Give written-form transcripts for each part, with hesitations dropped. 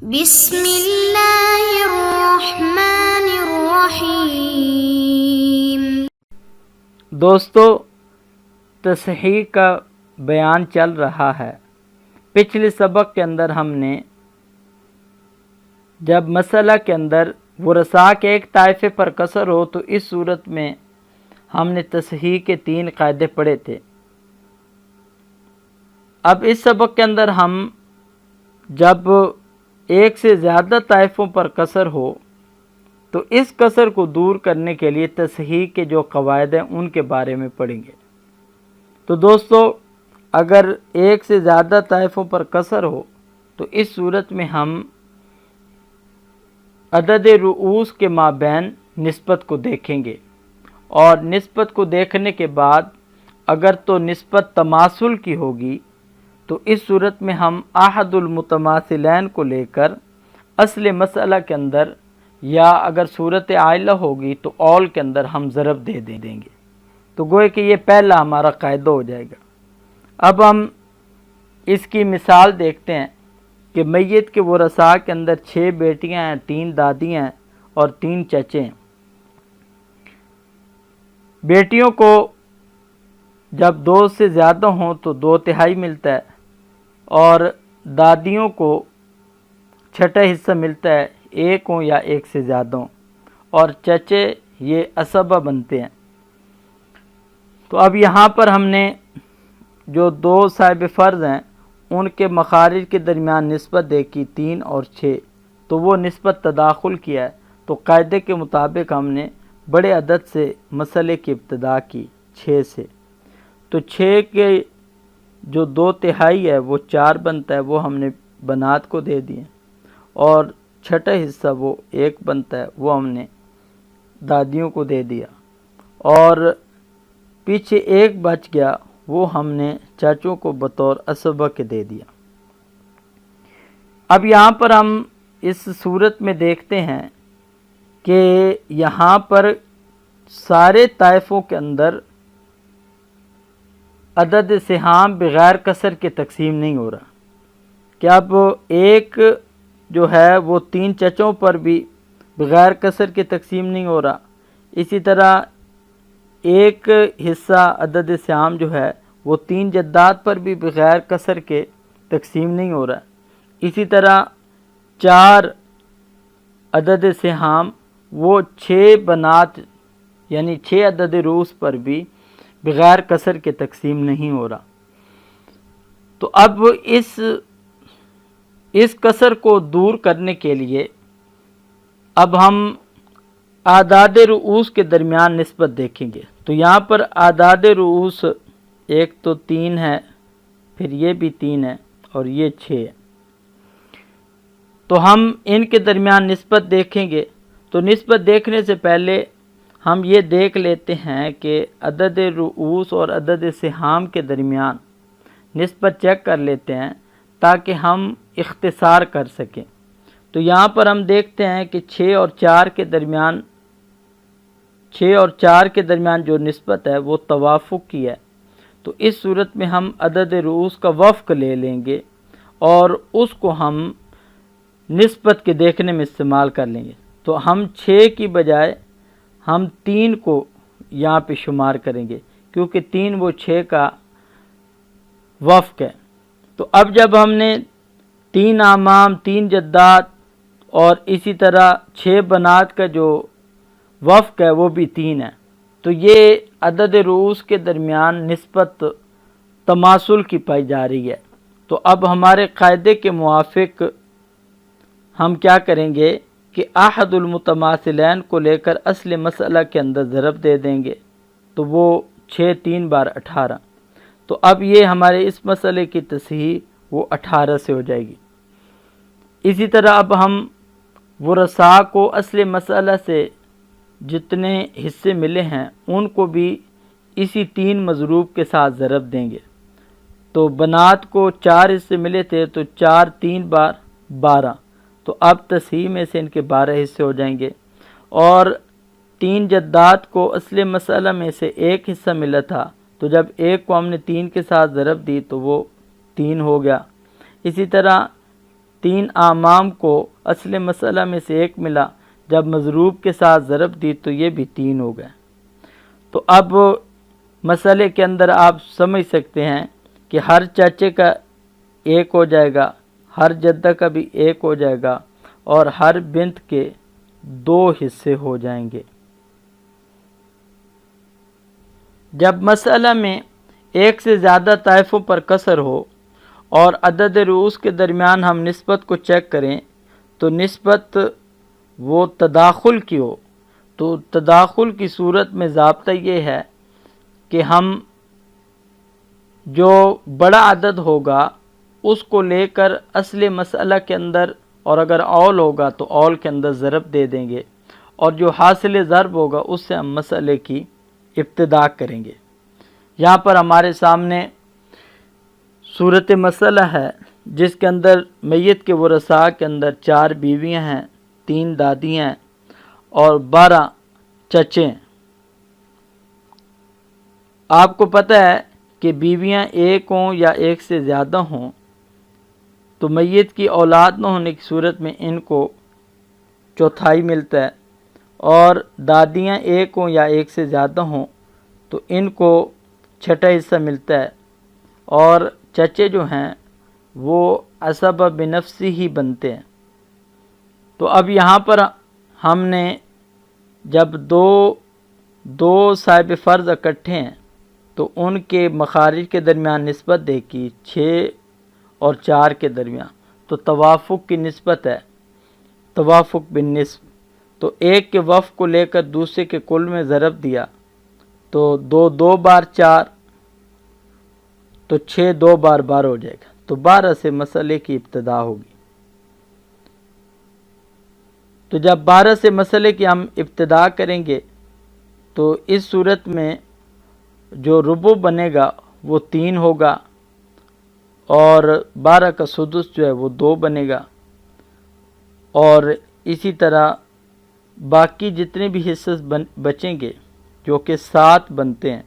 بسم اللہ الرحمن الرحیم۔ دوستو، تصحیح کا بیان چل رہا ہے۔ پچھلے سبق کے اندر ہم نے جب مسئلہ کے اندر ورثاء کے ایک طائفے پر قصر ہو تو اس صورت میں ہم نے تصحیح کے 3 قاعدے پڑھے تھے۔ اب اس سبق کے اندر ہم جب ایک سے زیادہ طائفوں پر قصر ہو تو اس قصر کو دور کرنے کے لیے تصحیح کے جو قواعد ہیں ان کے بارے میں پڑھیں گے۔ تو دوستو، اگر ایک سے زیادہ طائفوں پر قصر ہو تو اس صورت میں ہم عدد رؤوس کے مابین نسبت کو دیکھیں گے، اور نسبت کو دیکھنے کے بعد اگر تو نسبت تماثل کی ہوگی تو اس صورت میں ہم احد المتماثلین کو لے کر اصل مسئلہ کے اندر، یا اگر صورت عائلہ ہوگی تو اول کے اندر ہم ضرب دے دیں گے۔ تو گوئے کہ یہ پہلا ہمارا قاعدہ ہو جائے گا۔ اب ہم اس کی مثال دیکھتے ہیں کہ میت کے ورثاء کے اندر 6 بیٹیاں ہیں، 3 دادیاں ہیں اور 3 چچے ہیں۔ بیٹیوں کو جب 2 سے زیادہ ہوں تو 2/3 ملتا ہے، اور دادیوں کو 6واں حصہ ملتا ہے، 1 ہوں یا 1 سے زیادہ ہوں، اور چچے یہ اسبہ بنتے ہیں۔ تو اب یہاں پر ہم نے جو 2 صاحب فرض ہیں ان کے مخارج کے درمیان نسبت دیکھی 3 اور 6، تو وہ نسبت تداخل کیا ہے، تو قاعدے کے مطابق ہم نے بڑے عدد سے مسئلے کی ابتدا کی 6 سے۔ تو 6 کے جو 2/3 ہے وہ 4 بنتا ہے، وہ ہم نے بنات کو دے دیے، اور 6واں حصہ وہ 1 بنتا ہے، وہ ہم نے دادیوں کو دے دیا، اور پیچھے 1 بچ گیا، وہ ہم نے چاچوں کو بطور اسبہ کے دے دیا۔ اب یہاں پر ہم اس صورت میں دیکھتے ہیں کہ یہاں پر سارے طائفوں کے اندر عدد سہام بغیر کسر کے تقسیم نہیں ہو رہا، کہ اب ایک جو ہے وہ 3 چچوں پر بھی بغیر کسر کے تقسیم نہیں ہو رہا، اسی طرح 1 حصہ عدد سہام جو ہے وہ 3 جدات پر بھی بغیر کسر کے تقسیم نہیں ہو رہا، اسی طرح 4 عدد سہام وہ 6 بنات یعنی 6 عدد رؤوس پر بھی بغیر کسر کے تقسیم نہیں ہو رہا۔ تو اب اس کسر کو دور کرنے کے لیے اب ہم اعداد رؤوس کے درمیان نسبت دیکھیں گے۔ تو یہاں پر اعداد رؤوس ایک تو 3 ہے، پھر یہ بھی 3 ہے، اور یہ 6 ہے، تو ہم ان کے درمیان نسبت دیکھیں گے۔ تو نسبت دیکھنے سے پہلے ہم یہ دیکھ لیتے ہیں کہ عدد رؤوس اور عدد سہام کے درمیان نسبت چیک کر لیتے ہیں تاکہ ہم اختصار کر سکیں۔ تو یہاں پر ہم دیکھتے ہیں کہ 6 اور 4 کے درمیان جو نسبت ہے وہ توافق کی ہے، تو اس صورت میں ہم عدد رؤوس کا وفق لے لیں گے اور اس کو ہم نسبت کے دیکھنے میں استعمال کر لیں گے۔ تو ہم 6 کی بجائے ہم 3 کو یہاں پہ شمار کریں گے، کیونکہ 3 وہ 6 کا وفق ہے۔ تو اب جب ہم نے 3 اعمام، 3 جدات اور اسی طرح 6 بنات کا جو وفق ہے وہ بھی 3 ہے، تو یہ عدد رؤوس کے درمیان نسبت تماثل کی پائی جا رہی ہے۔ تو اب ہمارے قاعدے کے موافق ہم کیا کریں گے کہ احد المتماثلین کو لے کر اصل مسئلہ کے اندر ضرب دے دیں گے، تو وہ 6 3 بار 18، تو اب یہ ہمارے اس مسئلے کی تصحیح وہ 18 سے ہو جائے گی۔ اسی طرح اب ہم ورثاء کو اصل مسئلہ سے جتنے حصے ملے ہیں ان کو بھی اسی 3 مضروب کے ساتھ ضرب دیں گے۔ تو بنات کو 4 حصے ملے تھے، تو 4 3 بار 12، تو اب تصحیح میں سے ان کے 12 حصے ہو جائیں گے، اور 3 جدات کو اصل مسئلہ میں سے 1 حصہ ملا تھا، تو جب 1 کو ہم نے 3 کے ساتھ ضرب دی تو وہ 3 ہو گیا۔ اسی طرح 3 اعمام کو اصل مسئلہ میں سے ایک ملا، جب مضروب کے ساتھ ضرب دی تو یہ بھی 3 ہو گئے۔ تو اب مسئلے کے اندر آپ سمجھ سکتے ہیں کہ ہر چاچے کا 1 ہو جائے گا، ہر جدہ کا بھی 1 ہو جائے گا، اور ہر بنت کے 2 حصے ہو جائیں گے۔ جب مسئلہ میں ایک سے زیادہ طائفوں پر کسر ہو اور عدد رؤوس کے درمیان ہم نسبت کو چیک کریں تو نسبت وہ تداخل کی ہو، تو تداخل کی صورت میں ضابطہ یہ ہے کہ ہم جو بڑا عدد ہوگا اس کو لے کر اصل مسئلہ کے اندر، اور اگر اول ہوگا تو اول کے اندر ضرب دے دیں گے، اور جو حاصل ضرب ہوگا اس سے ہم مسئلے کی ابتدا کریں گے۔ یہاں پر ہمارے سامنے صورت مسئلہ ہے جس کے اندر میت کے ورثاء کے اندر 4 بیویاں ہیں، 3 دادی ہیں اور 12 چچے ہیں۔ آپ کو پتہ ہے کہ بیویاں 1 ہوں یا 1 سے زیادہ ہوں تو میت کی اولاد نہ ہونے کی صورت میں ان کو چوتھائی ملتا ہے، اور دادیاں 1 ہوں یا 1 سے زیادہ ہوں تو ان کو چھٹا حصہ ملتا ہے، اور چچے جو ہیں وہ عصبہ بنفسی ہی بنتے ہیں۔ تو اب یہاں پر ہم نے جب دو صاحب فرض اکٹھے ہیں تو ان کے مخارج کے درمیان نسبت دیکھی 6 اور 4 کے درمیان، تو توافق کی نسبت ہے، توافق بالنسب۔ تو ایک کے وفق کو لے کر دوسرے کے کل میں ضرب دیا تو 2 بار 4 تو 6 2 بار 12 ہو جائے گا، تو 12 سے مسئلے کی ابتدا ہوگی۔ تو جب 12 سے مسئلے کی ہم ابتدا کریں گے تو اس صورت میں جو ربع بنے گا وہ 3 ہوگا، اور 12 کا سدس جو ہے وہ 2 بنے گا، اور اسی طرح باقی جتنے بھی حصے بچیں گے جو کہ 7 بنتے ہیں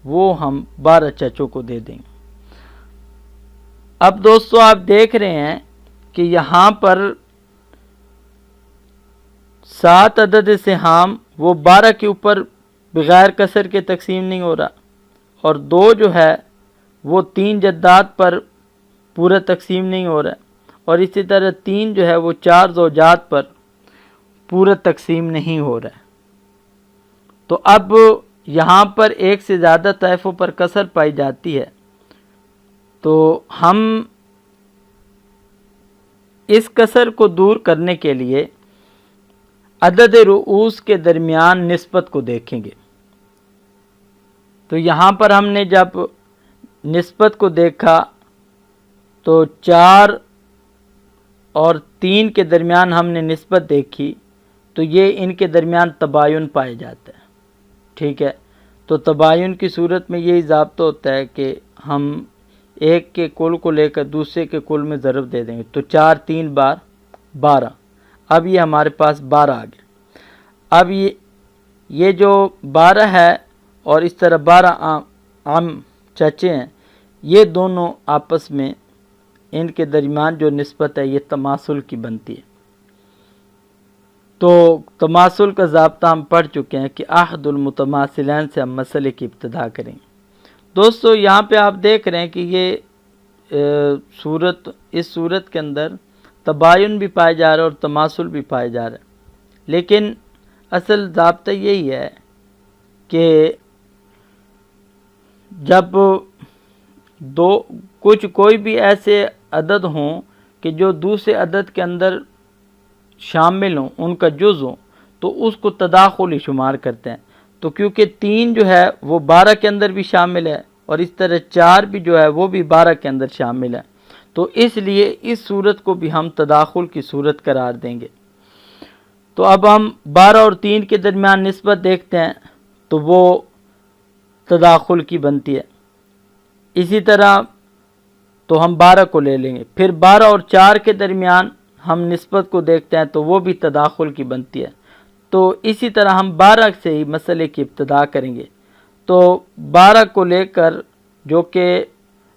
وہ ہم 12 چچوں کو دے دیں گے۔ اب دوستو آپ دیکھ رہے ہیں کہ یہاں پر 7 عدد سہام وہ 12 کے اوپر بغیر کسر کے تقسیم نہیں ہو رہا، اور 2 جو ہے وہ 3 جدات پر پورا تقسیم نہیں ہو رہا، اور اسی طرح 3 جو ہے وہ 4 زوجات پر پورا تقسیم نہیں ہو رہا ہے۔ تو اب یہاں پر 1 سے زیادہ طائفوں پر کسر پائی جاتی ہے، تو ہم اس کسر کو دور کرنے کے لیے عدد رؤوس کے درمیان نسبت کو دیکھیں گے۔ تو یہاں پر ہم نے جب نسبت کو دیکھا تو 4 اور 3 کے درمیان ہم نے نسبت دیکھی تو یہ ان کے درمیان تباین پائے جاتا ہے، ٹھیک ہے۔ تو تباین کی صورت میں یہی ضابطہ ہوتا ہے کہ ہم ایک کے کل کو لے کر دوسرے کے کل میں ضرب دے دیں گے، تو 4 3 بار 12، اب یہ ہمارے پاس 12 آ گیا۔ اب یہ جو 12 ہے اور اس طرح 12 عام چچے ہیں، یہ دونوں آپس میں ان کے درمیان جو نسبت ہے یہ تماثل کی بنتی ہے۔ تو تماثل کا ضابطہ ہم پڑھ چکے ہیں کہ احد المتماثلین سے ہم مسئلے کی ابتدا کریں گے۔ دوستو یہاں پہ آپ دیکھ رہے ہیں کہ یہ اس صورت کے اندر تباین بھی پایا جا رہا ہے اور تماثل بھی پایا جا رہا ہے، لیکن اصل ضابطہ یہی ہے کہ جب کوئی بھی ایسے عدد ہوں کہ جو دوسرے عدد کے اندر شامل ہوں، ان کا جز ہوں، تو اس کو تداخلی شمار کرتے ہیں۔ تو کیونکہ 3 جو ہے وہ 12 کے اندر بھی شامل ہے، اور اس طرح 4 بھی جو ہے وہ بھی 12 کے اندر شامل ہے، تو اس لیے اس صورت کو بھی ہم تداخل کی صورت قرار دیں گے۔ تو اب ہم 12 اور 3 کے درمیان نسبت دیکھتے ہیں تو وہ تداخل کی بنتی ہے۔ اسی طرح تو ہم 12 کو لے لیں گے، پھر 12 اور 4 کے درمیان ہم نسبت کو دیکھتے ہیں تو وہ بھی تداخل کی بنتی ہے۔ تو اسی طرح ہم 12 سے ہی مسئلے کی ابتدا کریں گے۔ تو 12 کو لے کر جو کہ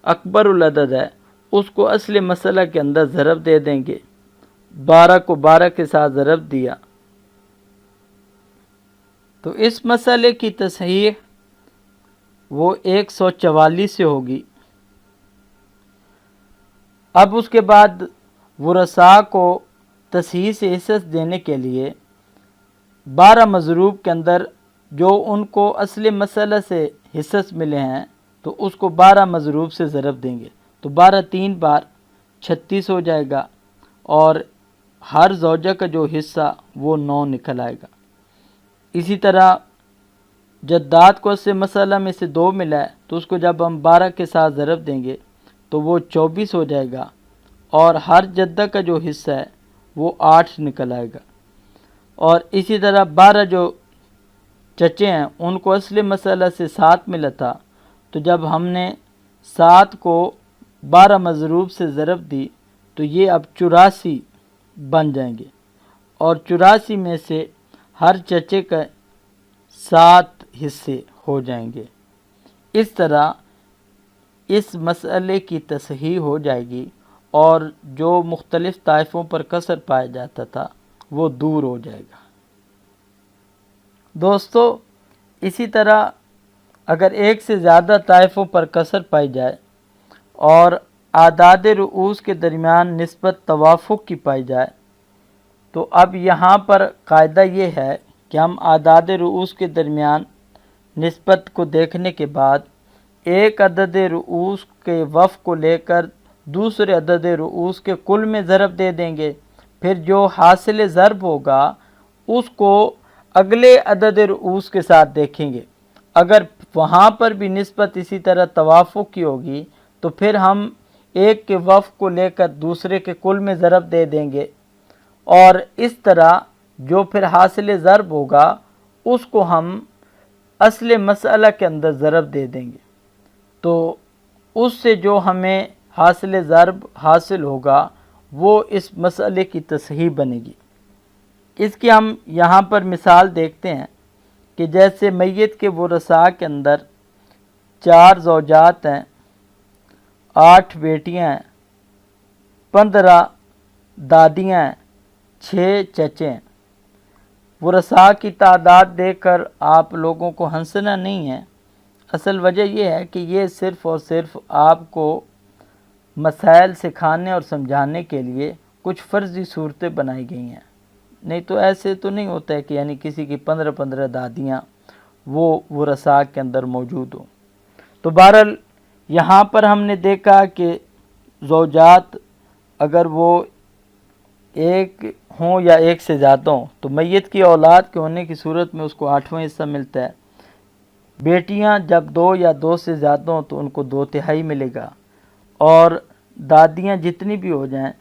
اکبر العدد ہے اس کو اصل مسئلہ کے اندر ضرب دے دیں گے. 12 کو 12 کے ساتھ ضرب دیا تو اس مسئلے کی تصحیح وہ 144 سے ہوگی. اب اس کے بعد ورثاء کو تصحیح سے حصص دینے کے لیے 12 مضروب کے اندر جو ان کو اصل مسئلہ سے حصص ملے ہیں تو اس کو 12 مضروب سے ضرب دیں گے تو 12 3 بار 36 ہو جائے گا اور ہر زوجہ کا جو حصہ وہ 9 نکل آئے گا. اسی طرح جدات کو اصل مسئلہ میں سے 2 ملا ہے تو اس کو جب ہم 12 کے ساتھ ضرب دیں گے تو وہ 24 ہو جائے گا اور ہر جدہ کا جو حصہ ہے وہ 8 نکل آئے گا. اور اسی طرح 12 جو چچے ہیں ان کو اصل مسئلہ سے 7 ملا تھا تو جب ہم نے 7 کو 12 مضروب سے ضرب دی تو یہ اب 84 بن جائیں گے اور 84 میں سے ہر چچے کا 7 حصے ہو جائیں گے. اس طرح اس مسئلے کی تصحیح ہو جائے گی اور جو مختلف طائفوں پر کسر پایا جاتا تھا وہ دور ہو جائے گا. دوستو اسی طرح اگر ایک سے زیادہ طائفوں پر کسر پائی جائے اور اعداد رؤوس کے درمیان نسبت توافق کی پائی جائے تو اب یہاں پر قاعدہ یہ ہے کہ ہم اعداد رؤوس کے درمیان نسبت کو دیکھنے کے بعد ایک عدد رؤوس کے وفق کو لے کر دوسرے عدد رؤوس کے کل میں ضرب دے دیں گے. پھر جو حاصل ضرب ہوگا اس کو اگلے عدد رؤوس کے ساتھ دیکھیں گے. اگر وہاں پر بھی نسبت اسی طرح توافق کی ہوگی تو پھر ہم ایک کے وفق کو لے کر دوسرے کے کل میں ضرب دے دیں گے اور اس طرح جو پھر حاصل ضرب ہوگا اس کو ہم اصل مسئلہ کے اندر ضرب دے دیں گے تو اس سے جو ہمیں حاصل ضرب حاصل ہوگا وہ اس مسئلے کی تصحیح بنے گی. اس کی ہم یہاں پر مثال دیکھتے ہیں کہ جیسے میت کے ورثاء کے اندر 4 زوجات ہیں، 8 بیٹیاں ہیں، 15 دادیاں ہیں، 6 چچے ہیں. ورثاء کی تعداد دیکھ کر آپ لوگوں کو ہنسنا نہیں ہے. اصل وجہ یہ ہے کہ یہ صرف اور صرف آپ کو مسائل سکھانے اور سمجھانے کے لیے کچھ فرضی صورتیں بنائی گئی ہیں. نہیں تو ایسے تو نہیں ہوتا ہے کہ یعنی کسی کی 15 دادیاں وہ ورثاء کے اندر موجود ہوں. تو بہرحال یہاں پر ہم نے دیکھا کہ زوجات اگر وہ ایک ہوں یا ایک سے زیادہ ہوں تو میت کی اولاد کے ہونے کی صورت میں اس کو 8واں حصہ ملتا ہے. بیٹیاں جب 2 یا 2 سے زیادہ ہوں تو ان کو 2/3 ملے گا اور دادیاں جتنی بھی ہو جائیں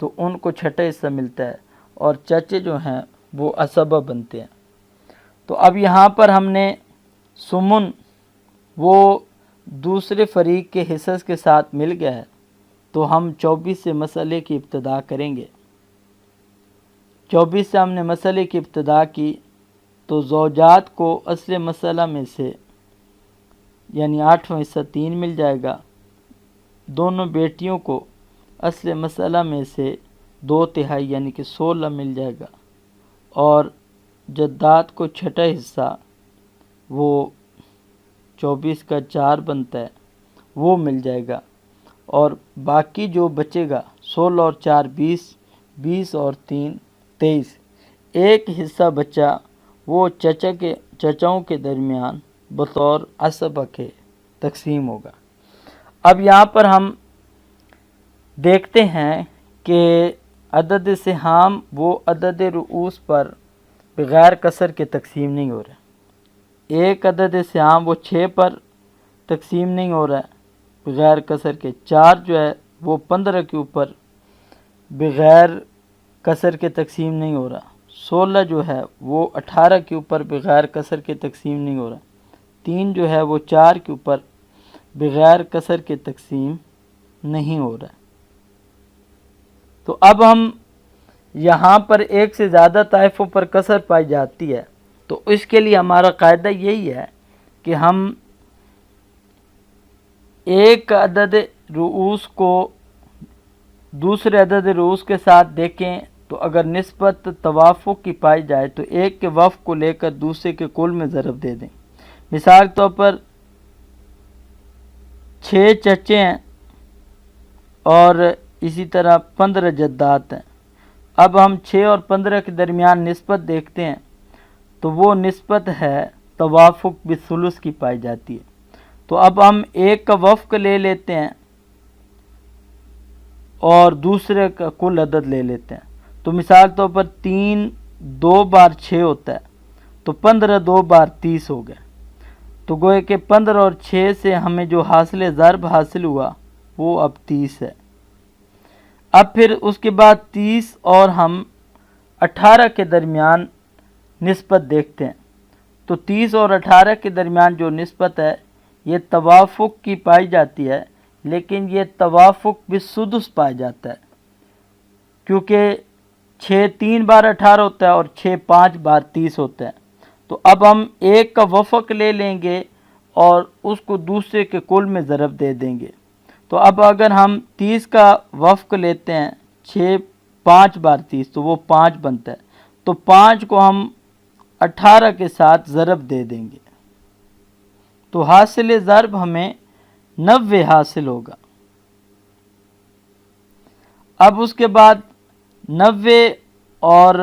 تو ان کو 6واں حصہ ملتا ہے اور چچے جو ہیں وہ اسبہ بنتے ہیں. تو اب یہاں پر ہم نے سمن وہ دوسرے فریق کے حصص کے ساتھ مل گیا ہے تو ہم 24 سے مسئلے کی ابتدا کریں گے. 24 سے ہم نے مسئلے کی ابتدا کی تو زوجات کو اصل مسئلہ میں سے یعنی 8واں حصہ 3 مل جائے گا. دونوں بیٹیوں کو اصل مسئلہ میں سے 2/3 یعنی کہ 16 مل جائے گا اور جدات کو 6واں حصہ وہ 24 کا 4 بنتا ہے وہ مل جائے گا اور باقی جو بچے گا 16 اور 4 20، 20 اور 3 23، ایک حصہ بچہ وہ چچاؤں کے درمیان بطور عصبہ کے تقسیم ہوگا. اب یہاں پر ہم دیکھتے ہیں کہ عدد سہام وہ عدد رؤوس پر بغیر کسر کے تقسیم نہیں ہو رہا. ایک عدد سہام وہ 6 پر تقسیم نہیں ہو رہا ہے بغیر کسر کے. 4 جو ہے وہ 15 کے اوپر بغیر کسر کے تقسیم نہیں ہو رہا. 16 جو ہے وہ 18 کے اوپر بغیر کسر کے تقسیم نہیں ہو رہا. 3 جو ہے وہ 4 کے اوپر بغیر کسر کے تقسیم نہیں ہو رہا. تو اب ہم یہاں پر ایک سے زیادہ طائفوں پر کسر پائی جاتی ہے تو اس کے لیے ہمارا قاعدہ یہی ہے کہ ہم ایک عدد رؤوس کو دوسرے عدد رؤوس کے ساتھ دیکھیں تو اگر نسبت توافق کی پائی جائے تو ایک کے وفق کو لے کر دوسرے کے کل میں ضرب دے دیں۔ مثال کے طور پر 6 چچے ہیں اور اسی طرح 15 جدات ہیں۔ اب ہم 6 اور 15 کے درمیان نسبت دیکھتے ہیں تو وہ نسبت ہے توافق بالثلث کی پائی جاتی ہے۔ تو اب ہم ایک کا وفق لے لیتے ہیں اور دوسرے کا کل عدد لے لیتے ہیں۔ تو مثال کے طور پر 3 2 بار 6 ہوتا ہے تو 15 2 بار 30 ہو گئے۔ تو گوئے کہ 15 اور 6 سے ہمیں جو حاصل ضرب حاصل ہوا وہ اب 30 ہے۔ اب پھر اس کے بعد 30 اور ہم 18 کے درمیان نسبت دیکھتے ہیں تو 30 اور 18 کے درمیان جو نسبت ہے یہ توافق کی پائی جاتی ہے، لیکن یہ توافق بالسدس پایا جاتا ہے، کیونکہ 6 3 بار 18 ہوتا ہے اور 6 5 بار 30 ہوتا ہے۔ تو اب ہم ایک کا وفق لے لیں گے اور اس کو دوسرے کے کل میں ضرب دے دیں گے۔ تو اب اگر ہم 30 کا وفق لیتے ہیں 6 5 بار 30 تو وہ 5 بنتا ہے، تو 5 کو ہم 18 کے ساتھ ضرب دے دیں گے تو حاصل ضرب ہمیں 90 حاصل ہوگا۔ اب اس کے بعد 90 اور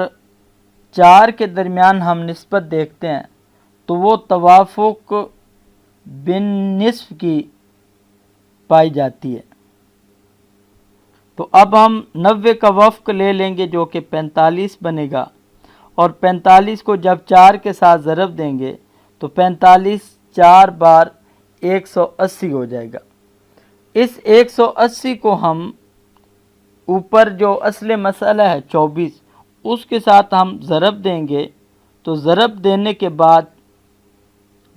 4 کے درمیان ہم نسبت دیکھتے ہیں تو وہ توافق بالنصف کی پائی جاتی ہے۔ تو اب ہم 90 کا وفق لے لیں گے جو کہ 45 بنے گا، اور 45 کو جب 4 کے ساتھ ضرب دیں گے تو 45 4 بار 180 ہو جائے گا۔ اس 180 کو ہم اوپر جو اصل مسئلہ ہے 24 اس کے ساتھ ہم ضرب دیں گے، تو ضرب دینے کے بعد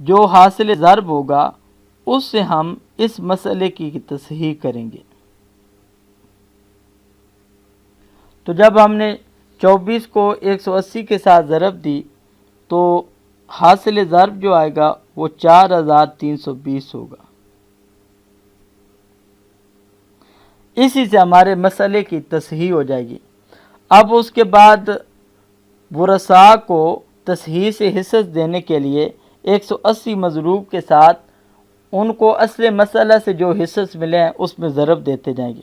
جو حاصل ضرب ہوگا اس سے ہم اس مسئلے کی تصحیح کریں گے۔ تو جب ہم نے 24 کو 180 کے ساتھ ضرب دی تو حاصل ضرب جو آئے گا وہ 4320 ہوگا۔ اسی سے ہمارے مسئلے کی تصحیح ہو جائے گی۔ اب اس کے بعد ورثاء کو تصحیح سے حصص دینے کے لیے 180 مضروب کے ساتھ ان کو اصل مسئلہ سے جو حصص ملے ہیں اس میں ضرب دیتے جائیں گے۔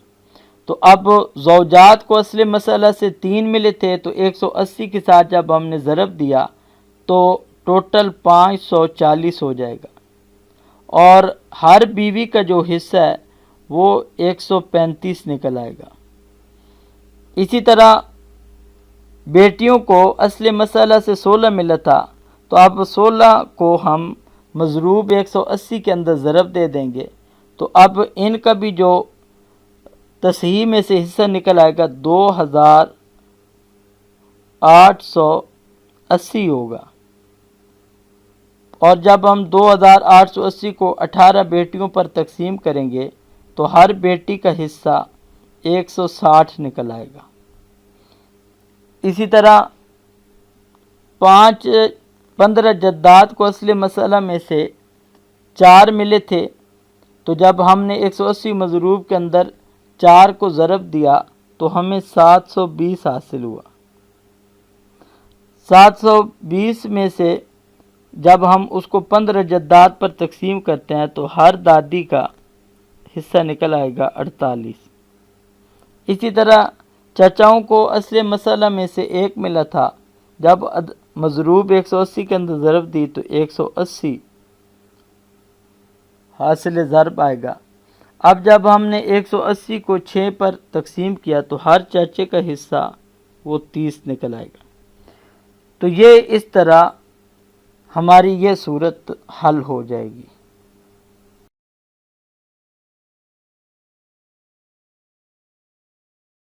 تو اب زوجات کو اصل مسئلہ سے 3 ملے تھے تو 180 کے ساتھ جب ہم نے ضرب دیا تو ٹوٹل 540 ہو جائے گا، اور ہر بیوی کا جو حصہ ہے وہ 135 نکل آئے گا۔ اسی طرح بیٹیوں کو اصل مسئلہ سے 16 ملا تھا تو اب 16 کو ہم مضروب 180 کے اندر ضرب دے دیں گے، تو اب ان کا بھی جو تصحیح میں سے حصہ نکل آئے گا 2880 ہوگا، اور جب ہم 2880 کو 18 بیٹیوں پر تقسیم کریں گے تو ہر بیٹی کا حصہ 160 نکل آئے گا۔ اسی طرح 15 جدات کو اصل مسئلہ میں سے 4 ملے تھے تو جب ہم نے 180 مضروب کے اندر 4 کو ضرب دیا تو ہمیں 720 حاصل ہوا۔ 720 میں سے جب ہم اس کو 15 جدات پر تقسیم کرتے ہیں تو ہر دادی کا حصہ نکل آئے گا 48۔ اسی طرح چچاؤں کو اصل مسئلہ میں سے 1 ملا تھا، جب مضروب 180 کے اندر ضرب دی تو 180 حاصل ضرب آئے گا۔ اب جب ہم نے 180 کو 6 پر تقسیم کیا تو ہر چچے کا حصہ وہ 30 نکل آئے گا۔ تو یہ اس طرح ہماری یہ صورت حل ہو جائے گی۔